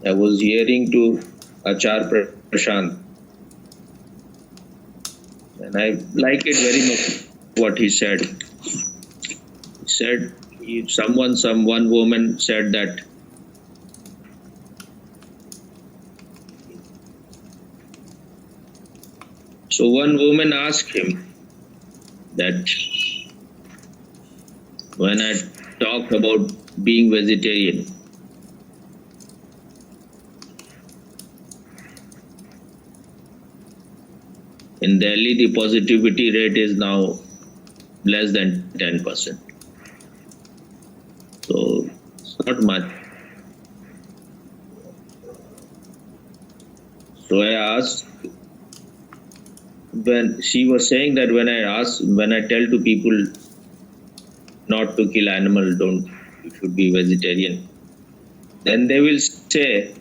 I was hearing to Achar Prashant, and I like it very much what he said. He said, if one woman said that so one woman asked him that when I talk about being vegetarian, in Delhi the positivity rate is now less than 10%. So it's not much. So I asked, when she was saying that when I tell to people not to kill animal, you should be vegetarian, then they will say,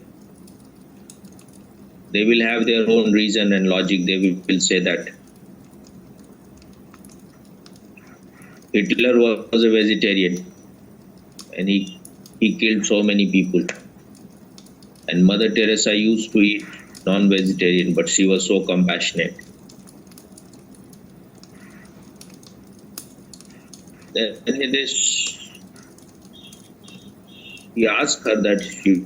they will have their own reason and logic. They will say that Hitler was a vegetarian and he killed so many people. And Mother Teresa used to eat non-vegetarian, but she was so compassionate. Then he asked her that she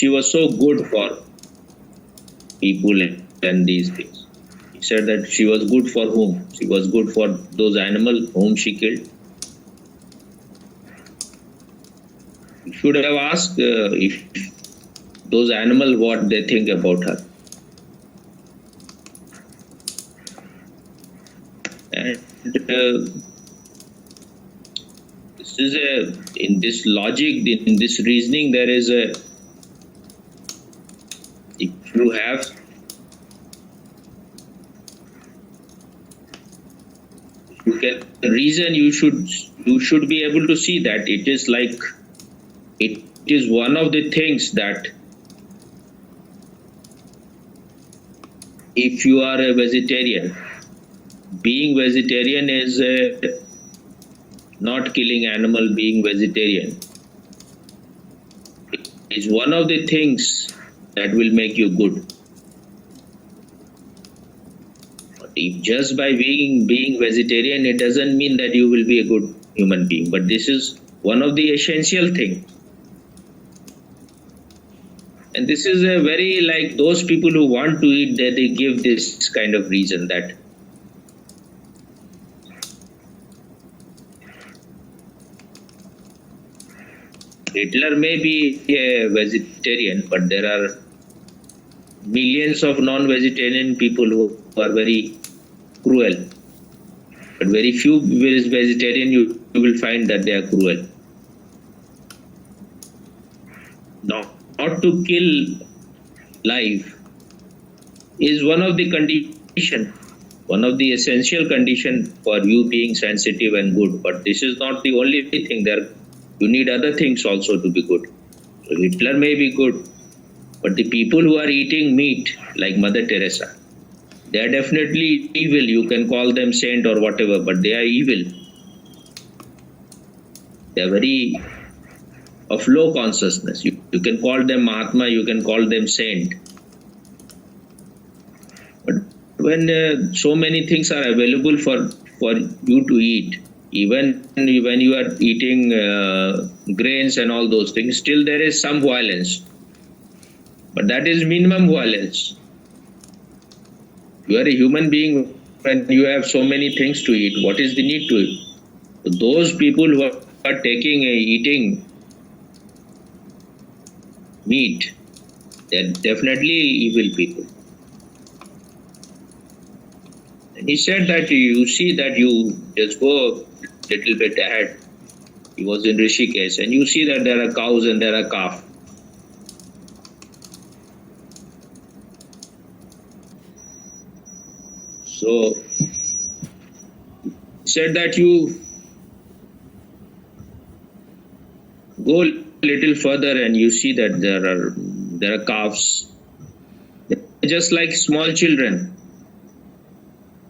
was so good for people and these things. He said that she was good for whom? She was good for those animals whom she killed. You should have asked if those animals what they think about her. And in this logic, in this reasoning, there is if you have reason, you should be able to see that it is one of the things that if you are a vegetarian, being vegetarian is not killing animal. Being vegetarian is one of the things that will make you good. But if just by being vegetarian, it doesn't mean that you will be a good human being. But this is one of the essential things. And this is a very, like those people who want to eat, they give this kind of reason that Hitler may be a vegetarian, but there are millions of non-vegetarian people who are very cruel. But very few vegetarian you will find that they are cruel. Not to kill life is one of the condition, one of the essential condition for you being sensitive and good. But this is not the only thing. You need other things also to be good. So Hitler may be good, but the people who are eating meat, like Mother Teresa, they are definitely evil. You can call them saint or whatever, but they are evil. They are very of low consciousness. You can call them Mahatma, you can call them saint. But when so many things are available for you to eat, even when you are eating grains and all those things, still there is some violence. But that is minimum violence. You are a human being when you have so many things to eat. What is the need to eat? So those people who are eating meat, they are definitely evil people. And he said that you see that you just go a little bit ahead. He was in Rishikesh, and you see that there are cows and there are calves. So he said that you go a little further and you see that there are calves, just like small children.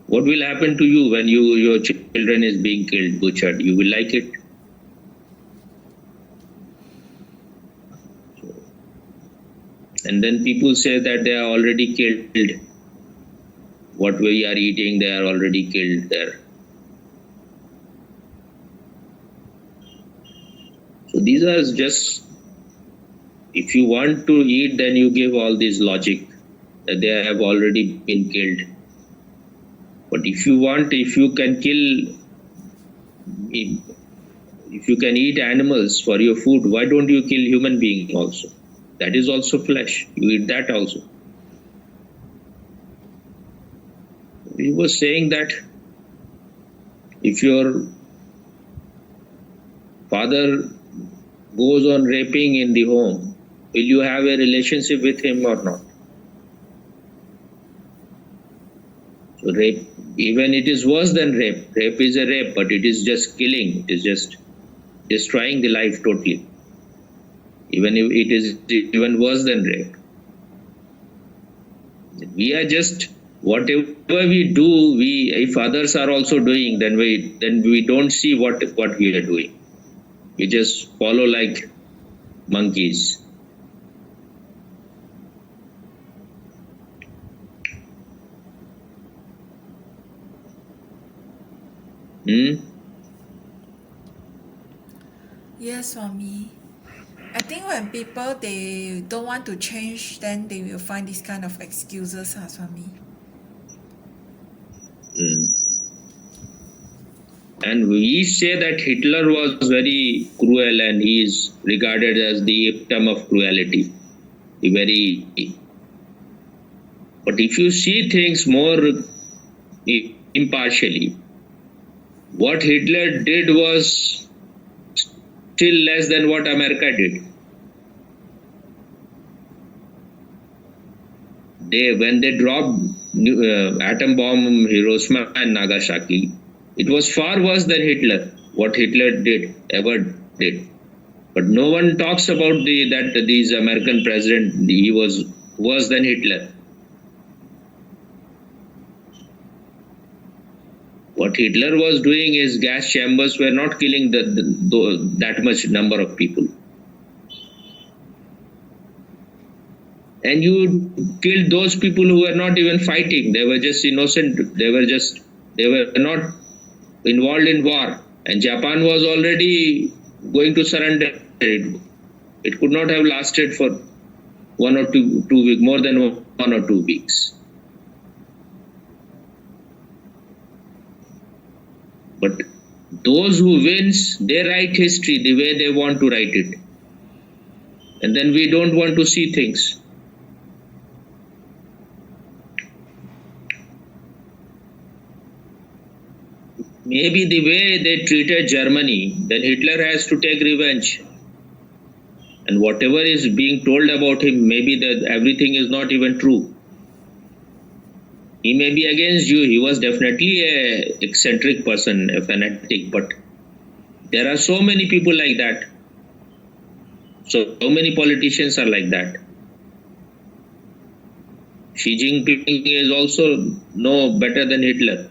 What will happen to you when your children is being killed, butchered? You will like it. And then people say that they are already killed. What we are eating, they are already killed there. So these are just, if you want to eat, then you give all this logic that they have already been killed. But if you want, if you can kill, if you can eat animals for your food, why don't you kill human being also? That is also flesh. You eat that also. He was saying that if your father goes on raping in the home, will you have a relationship with him or not? So rape, even it is worse than rape. Rape is a rape, but it is just killing. It is just destroying the life totally. Even if it is even worse than rape. We are just, whatever we do, if others are also doing, then we don't see what we are doing. We just follow like monkeys. Yes, Swami. I think when people they don't want to change, then they will find this kind of excuses, Swami. And we say that Hitler was very cruel and he is regarded as the epitome of cruelty. But if you see things more impartially, what Hitler did was still less than what America did. When they dropped atom bomb Hiroshima and Nagasaki, it was far worse than Hitler, what Hitler ever did. But no one talks about that these American president, he was worse than Hitler. What Hitler was doing is gas chambers were not killing that much number of people. And you killed those people who were not even fighting. They were just innocent. They were not involved in war. And Japan was already going to surrender. It could not have lasted for 1 or 2 weeks, more than 1 or 2 weeks. But those who wins, they write history the way they want to write it. And then we don't want to see things. Maybe the way they treated Germany, then Hitler has to take revenge. And whatever is being told about him, maybe that everything is not even true. He may be against you. He was definitely an eccentric person, a fanatic, but there are so many people like that. So many politicians are like that. Xi Jinping is also no better than Hitler.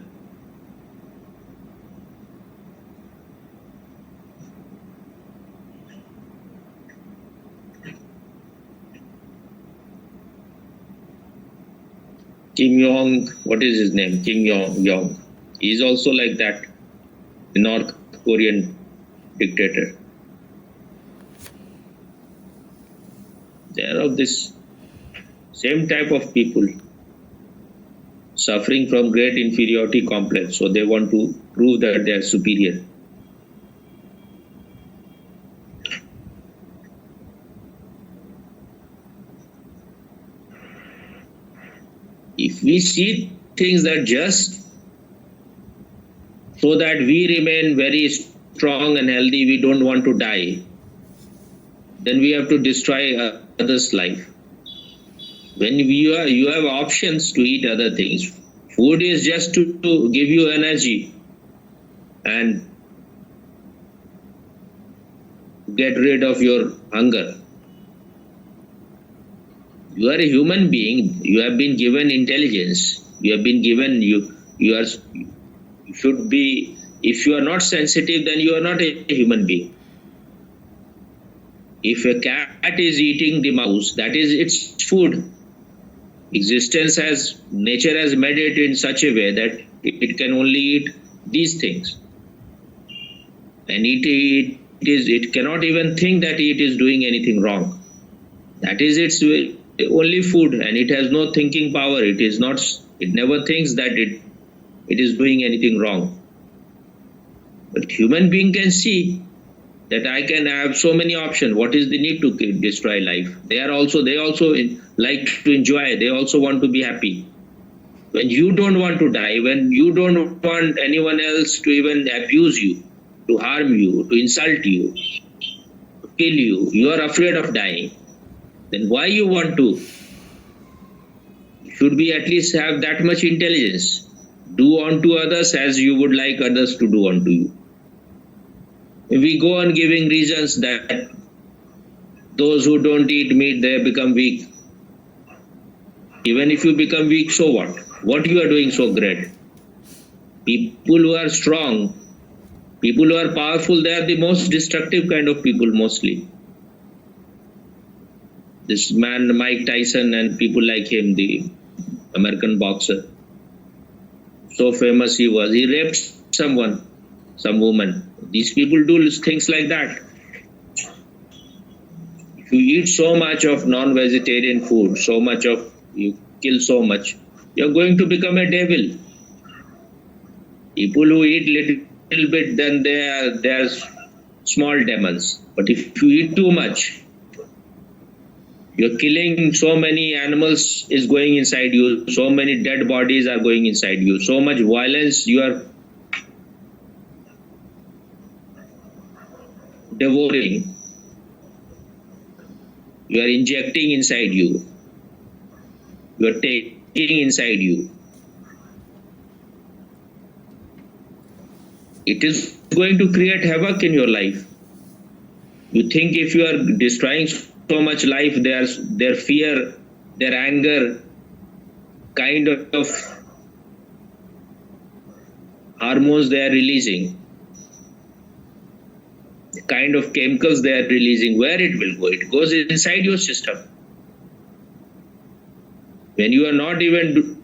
Kim Jong, what is his name? Kim Jong. He is also like that, the North Korean dictator. They are of this same type of people, suffering from great inferiority complex. So they want to prove that they are superior. If we see things that just so that we remain very strong and healthy, we don't want to die, then we have to destroy others' life. When you have options to eat other things, food is just to give you energy and get rid of your hunger. You are a human being. You have been given intelligence. You have been given you should be. If you are not sensitive, then you are not a human being. If a cat is eating the mouse, that is its food. Nature has made it in such a way that it can only eat these things. And it cannot even think that it is doing anything wrong. That is its only food, and it has no thinking power. It never thinks that it is doing anything wrong. But human being can see that I can have so many options. What is the need to destroy life? They also like to enjoy. They also want to be happy. When you don't want to die, when you don't want anyone else to even abuse you, to harm you, to insult you, to kill you, you are afraid of dying. Then why you want to? You should be at least have that much intelligence. Do unto others as you would like others to do unto you. If we go on giving reasons that those who don't eat meat, they become weak. Even if you become weak, so what? What you are doing so great? People who are strong, people who are powerful, they are the most destructive kind of people mostly. This man, Mike Tyson, and people like him, the American boxer, so famous he was. He raped someone, some woman. These people do things like that. If you eat so much of non-vegetarian food, you kill so much, you're going to become a devil. People who eat little bit, then they are small demons. But if you eat too much, you're killing so many animals is going inside you, so many dead bodies are going inside you, so much violence you are devouring, you are injecting inside you, you are taking inside you. It is going to create havoc in your life. You think if you are destroying so much life, their fear, their anger, kind of hormones they are releasing, the kind of chemicals they are releasing, where it will go? It goes inside your system. When you are not even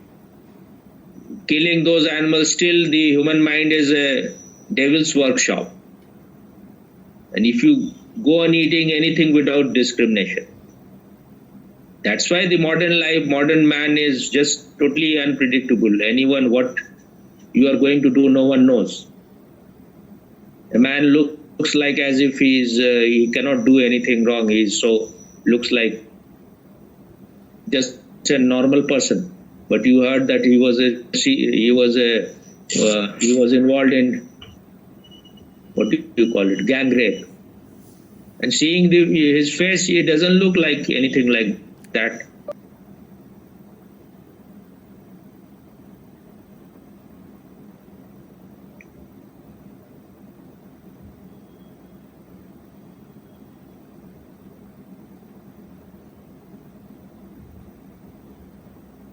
killing those animals, still the human mind is a devil's workshop. And if you go on eating anything without discrimination, that's why the modern man is just totally unpredictable. What you are going to do, no one knows. A man looks like as if he cannot do anything wrong. Looks like just a normal person. But you heard that he was involved in, what do you call it, gang rape. And seeing his face, he doesn't look like anything like that.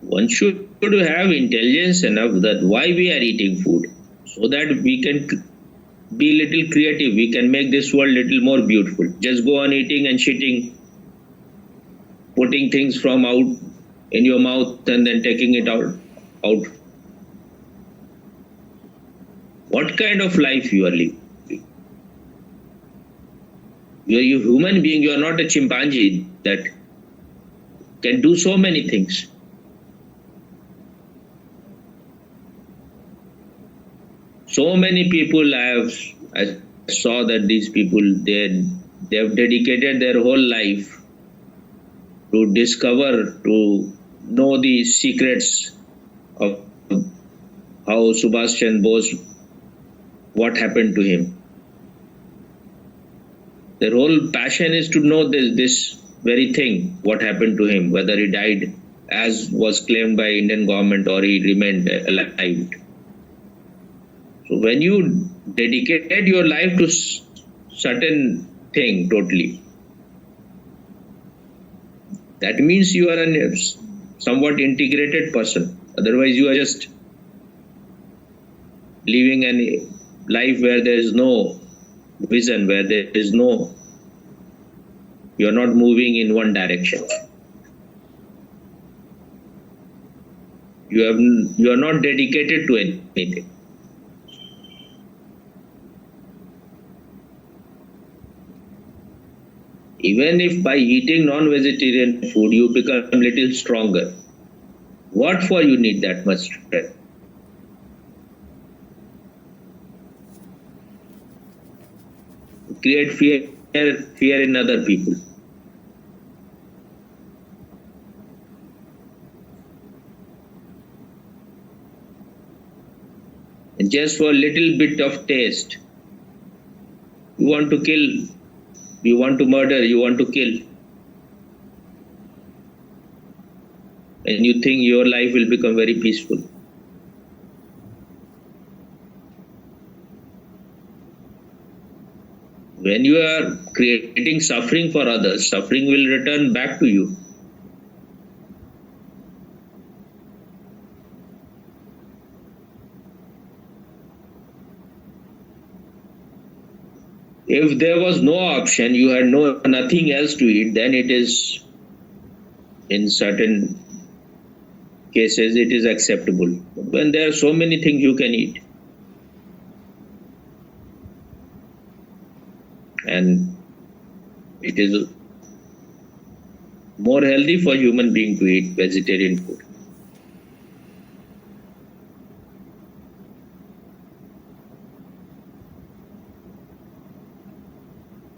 One should have intelligence enough that why we are eating food, so that we can be little creative. We can make this world little more beautiful. Just go on eating and shitting, putting things from out in your mouth and then taking it out. What kind of life you are living? You are a human being. You are not a chimpanzee that can do so many things. So many people I saw that these people, they have dedicated their whole life to discover, to know the secrets of how Subhash Chandra Bose, what happened to him. Their whole passion is to know this very thing, what happened to him, whether he died as was claimed by Indian government or he remained alive. So when you dedicate your life to certain thing totally, that means you are a somewhat integrated person. Otherwise you are just living a life where there is no vision, where there is no You are not moving in one direction. You are not dedicated to anything. Even if by eating non-vegetarian food you become a little stronger, what for you need that much strength? Create fear in other people. And just for a little bit of taste, you want to kill, you want to murder, you want to kill. And you think your life will become very peaceful. When you are creating suffering for others, suffering will return back to you. If there was no option, you had nothing else to eat, then it is, in certain cases, it is acceptable. When there are so many things you can eat, and it is more healthy for human being to eat vegetarian food.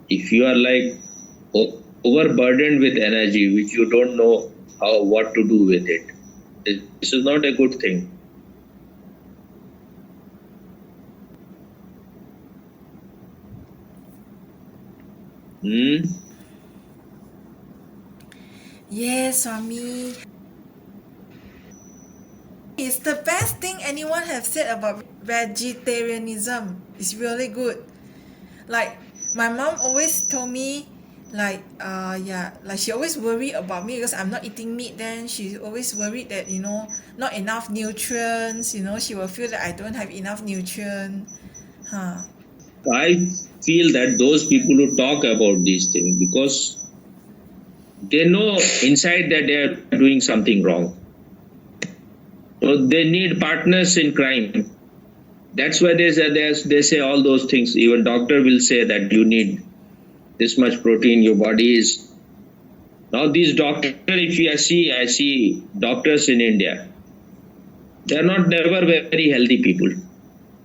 If you are like overburdened with energy which you don't know what to do with it, this is not a good thing. Yes, Swami. It's the best thing anyone have said about vegetarianism. It's really good. Like my mom always told me, like she always worry about me because I'm not eating meat. Then she always worried that not enough nutrients. She will feel that I don't have enough nutrient. I feel that those people who talk about these things, because they know inside that they are doing something wrong. So they need partners in crime. That's why they say all those things. Even doctor will say that you need this much protein, your body is. Now these doctors, if I see doctors in India, they are never very healthy people.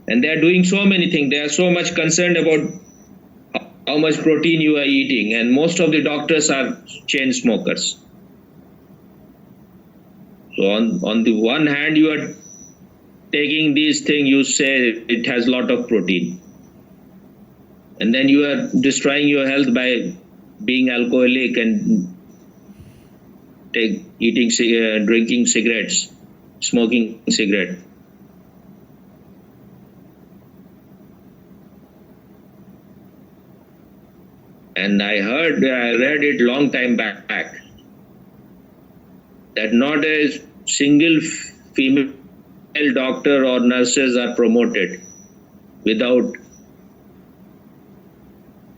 And they are doing so many things. They are so much concerned about how much protein you are eating. And most of the doctors are chain smokers. So on the one hand, you are taking these things, you say it has a lot of protein. And then you are destroying your health by being alcoholic and drinking cigarettes, smoking cigarette. And I read it long time back, that not a single female doctor or nurses are promoted without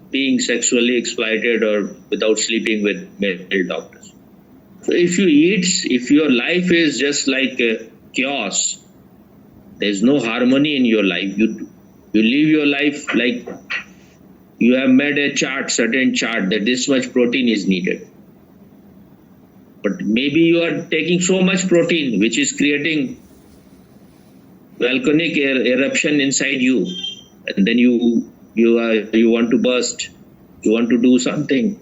being sexually exploited or without sleeping with male doctors. So if your life is just like a chaos, there's no harmony in your life. You live your life like you have made a certain chart that this much protein is needed. But maybe you are taking so much protein which is creating volcanic eruption inside you, and then you want to burst, you want to do something.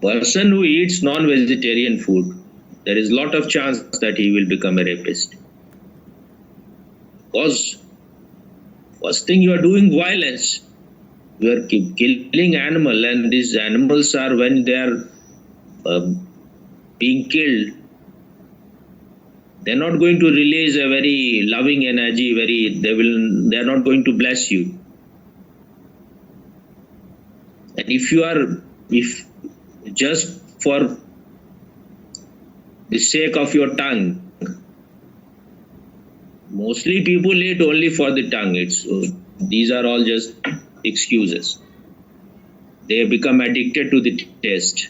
Person who eats non-vegetarian food, there is a lot of chance that he will become a rapist. Because first thing, you are doing violence. You are killing animal, and these animals are, when they are being killed, they're not going to release a very loving energy. They're not going to bless you. And if just for the sake of your tongue, Mostly people eat only for the tongue. These are all just excuses. They become addicted to the taste.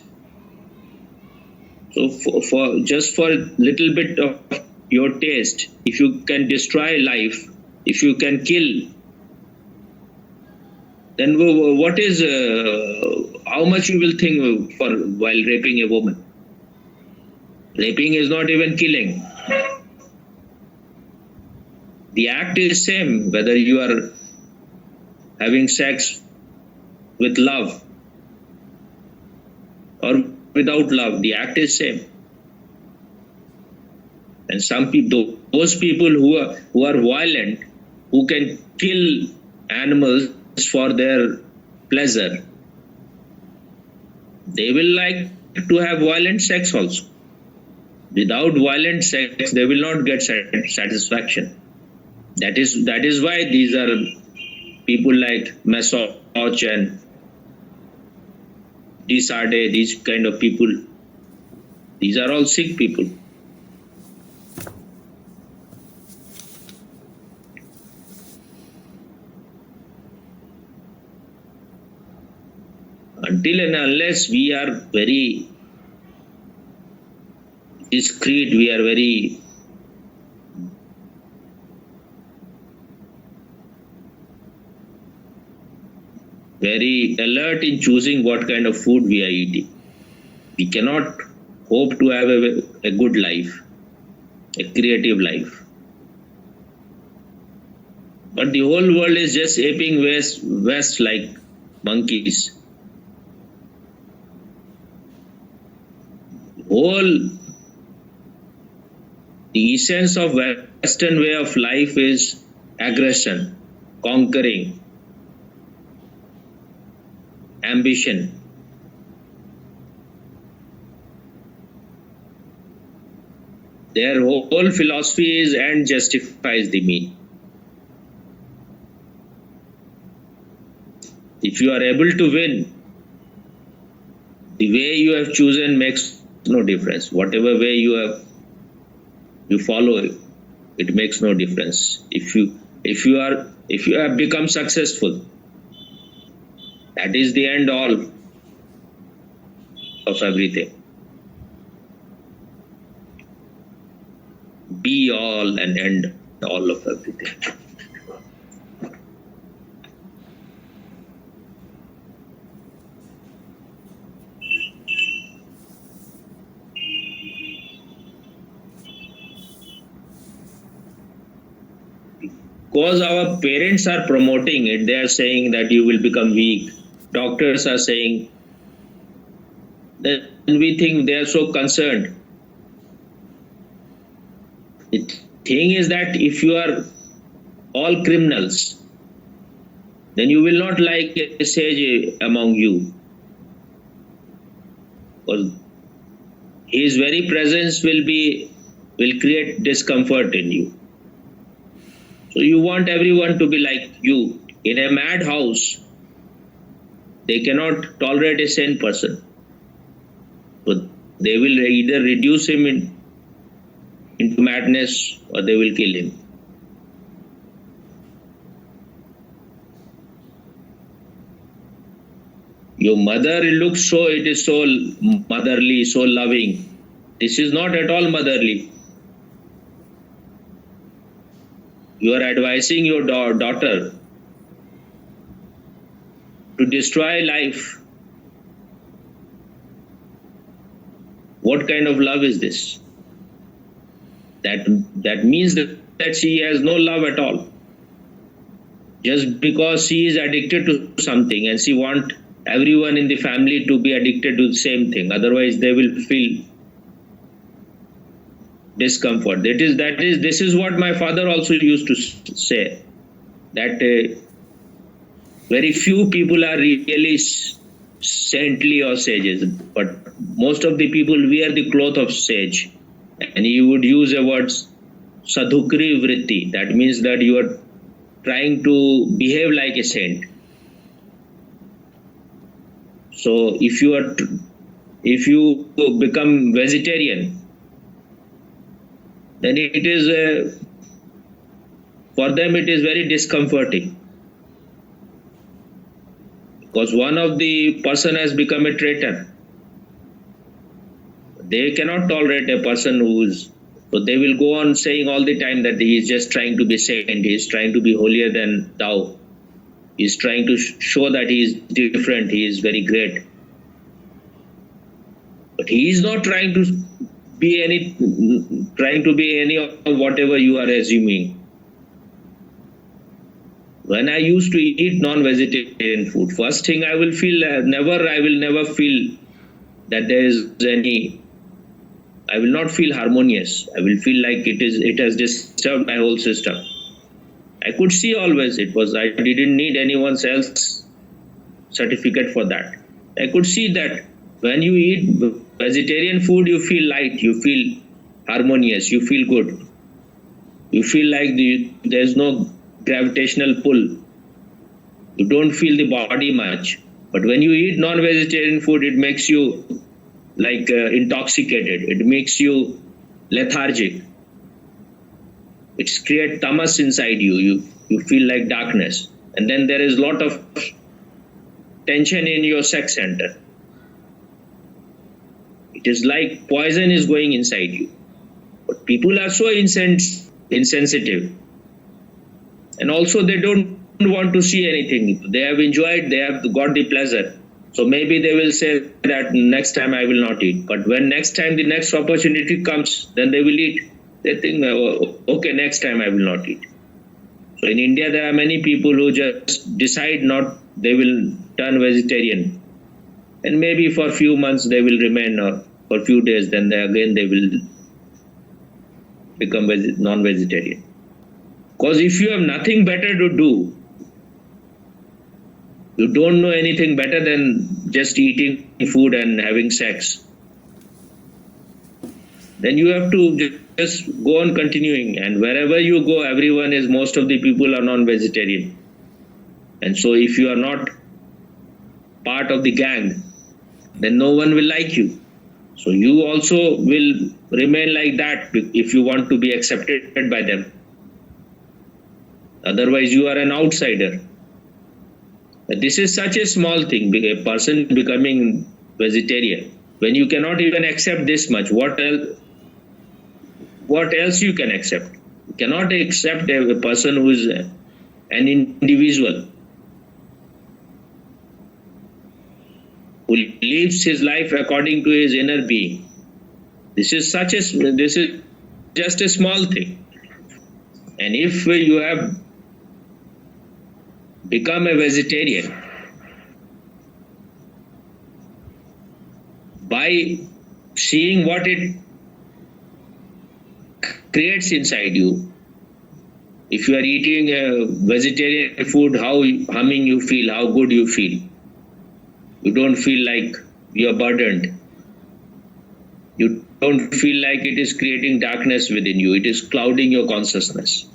So for just for a little bit of your taste, if you can destroy life, if you can kill, then what is how much you will think for while raping a woman? Raping is not even killing. The act is same whether you are having sex with love or without love. The act is same. And some people, those people who are violent, who can kill animals for their pleasure, they will like to have violent sex also. Without violent sex, they will not get satisfaction. That is why these are people like Massage and Desarde, these kind of people. These are all sick people. Until and unless we are very discreet, we are very alert in choosing what kind of food we are eating. We cannot hope to have a good life, a creative life. But the whole world is just aping west like monkeys. The essence of Western way of life is aggression, conquering, ambition. Their whole philosophy is end justifies the mean. If you are able to win, the way you have chosen makes no difference. Whatever way you follow, it makes no difference. If you have become successful, that is the end all of everything. Be all and end all of everything. Because our parents are promoting it, they are saying that you will become weak. Doctors are saying, then we think they are so concerned. The thing is that if you are all criminals, then you will not like a sage among you. Because his very presence will create discomfort in you. So you want everyone to be like you. In a madhouse, they cannot tolerate a sane person. So they will either reduce him into madness or they will kill him. Your mother looks so motherly, so loving. This is not at all motherly. You are advising your daughter to destroy life. What kind of love is this? That means that she has no love at all. Just because she is addicted to something and she wants everyone in the family to be addicted to the same thing. Otherwise, they will feel discomfort. This is what my father also used to say, that very few people are really saintly or sages, but most of the people wear the cloth of sage. And he would use a word sadhukri vritti. That means that you are trying to behave like a saint. So if you become vegetarian, then it is for them it is very discomforting, because one of the person has become a traitor. They cannot tolerate a person who's, so they will go on saying all the time that he is just trying to be saint, he is trying to be holier than thou, he is trying to show that he is different, he is very great. But he is not trying to be any of whatever you are assuming. When I used to eat non-vegetarian food, first thing I will feel, I will never feel that there is any, I will not feel harmonious. I will feel like it has disturbed my whole system. I could see always I didn't need anyone else's certificate for that. I could see that when you eat vegetarian food, you feel light, you feel harmonious, you feel good. You feel like there's no gravitational pull. You don't feel the body much. But when you eat non-vegetarian food, it makes you like intoxicated. It makes you lethargic. It creates tamas inside you. You feel like darkness. And then there is a lot of tension in your sex center. It is like poison is going inside you. But people are so insensitive. And also they don't want to see anything. They have enjoyed, they have got the pleasure. So maybe they will say that next time I will not eat. But when next time the next opportunity comes, then they will eat. They think, oh, okay, next time I will not eat. So in India, there are many people who just decide they will turn vegetarian. And maybe for a few months they will remain, or for a few days, then they will become non-vegetarian. Because if you have nothing better to do, you don't know anything better than just eating food and having sex, then you have to just go on continuing. And wherever you go, most of the people are non-vegetarian. And so if you are not part of the gang, then no one will like you. So you also will remain like that if you want to be accepted by them. Otherwise, you are an outsider. This is such a small thing, a person becoming vegetarian. When you cannot even accept this much, what else you can accept? You cannot accept a person who is an individual, who lives his life according to his inner being. This is just a small thing. And if you have become a vegetarian by seeing what it creates inside you, if you are eating a vegetarian food, how humming you feel, how good you feel. You don't feel like you are burdened. You don't feel like it is creating darkness within you. It is clouding your consciousness.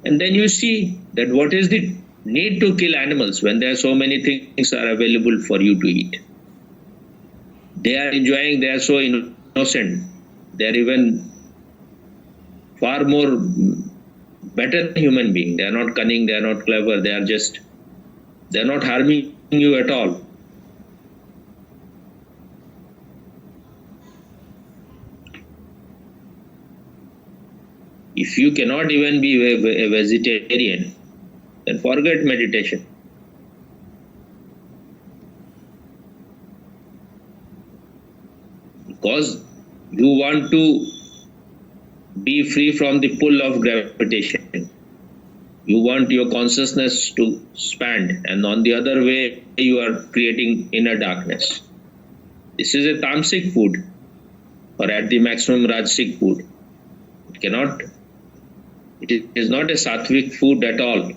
And then you see that what is the need to kill animals when there are so many things are available for you to eat. They are enjoying, they are so innocent. They are even far more better than human beings. They are not cunning, they are not clever, they are not harming you at all. If you cannot even be a vegetarian, then forget meditation. Because you want to be free from the pull of gravitation. You want your consciousness to expand, and on the other way, you are creating inner darkness. This is a tamasic food, or at the maximum rajasic food. It is not a sattvic food at all.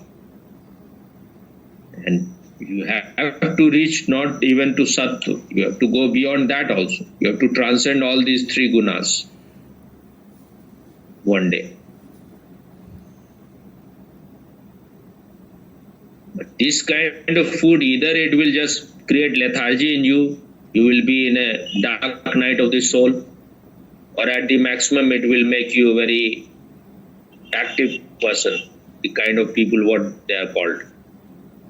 And you have to reach not even to sattva. You have to go beyond that also. You have to transcend all these three gunas one day. But this kind of food, either it will just create lethargy in you, you will be in a dark night of the soul, or at the maximum it will make you very active person, the kind of people what they are called.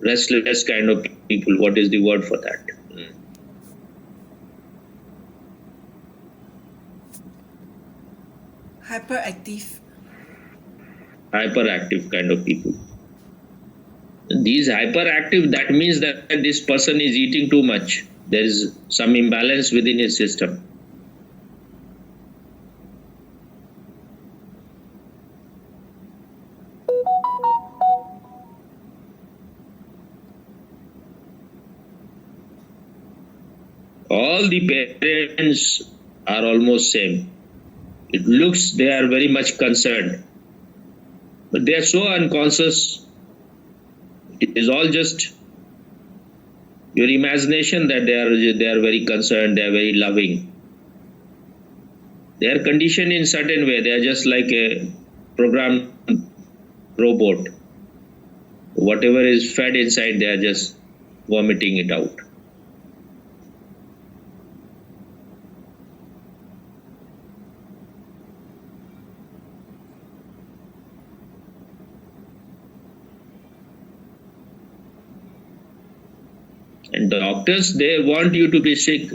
Restless kind of people, what is the word for that? Hyperactive. Hyperactive kind of people. These hyperactive, that means that this person is eating too much. There is some imbalance within his system. All the parents are almost same. It looks they are very much concerned, but they are so unconscious. It is all just your imagination that they are very concerned, they are very loving. They are conditioned in certain way. They are just like a programmed robot. Whatever is fed inside, they are just vomiting it out. And doctors, they want you to be sick.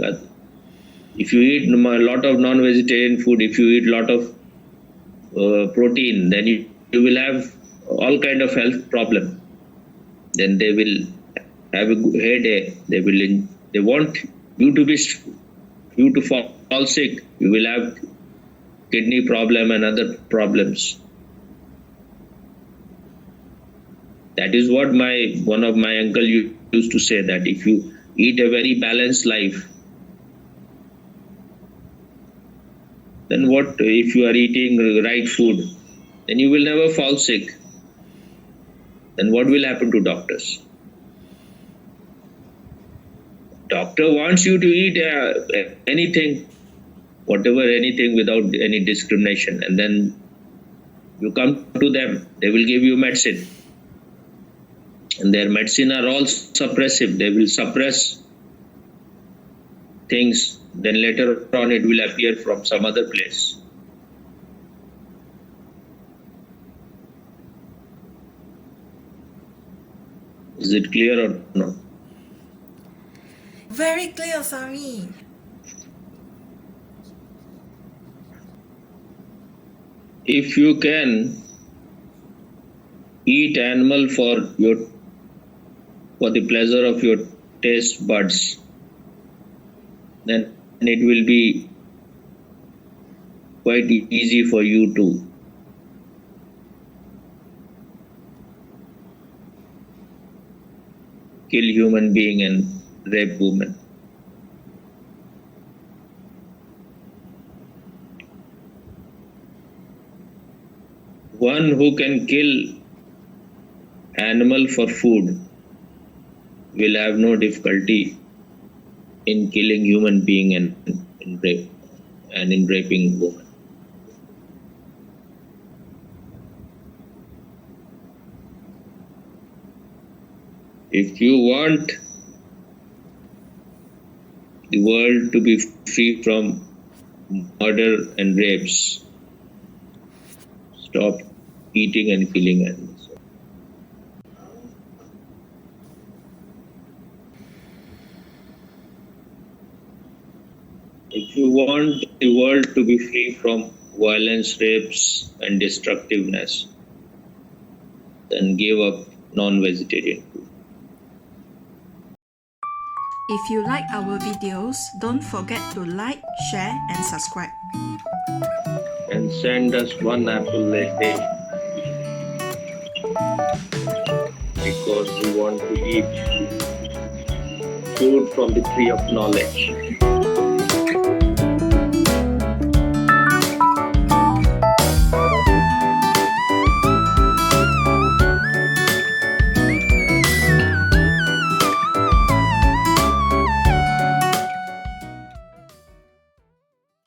If you eat a lot of non-vegetarian food, if you eat a lot of protein, then you will have all kind of health problem. Then they will have a headache. They want you to fall sick. You will have kidney problem and other problems. That is what one of my uncle used to say, that if you eat a very balanced life, then what if you are eating right food, then you will never fall sick. Then what will happen to doctors? Doctor wants you to eat anything without any discrimination, and then you come to them, they will give you medicine. And their medicine are all suppressive. They will suppress things, then later on it will appear from some other place. Is it clear or no? Very clear, Swami. If you can eat animal for the pleasure of your taste buds, then it will be quite easy for you to kill human being and rape women. One who can kill animal for food will have no difficulty in killing human being and in raping women. If you want the world to be free from murder and rapes, stop eating and killing animals. If you want the world to be free from violence, rapes, and destructiveness, then give up non-vegetarian food. If you like our videos, don't forget to like, share, and subscribe. And send us one apple a day, because we want to eat food from the tree of knowledge.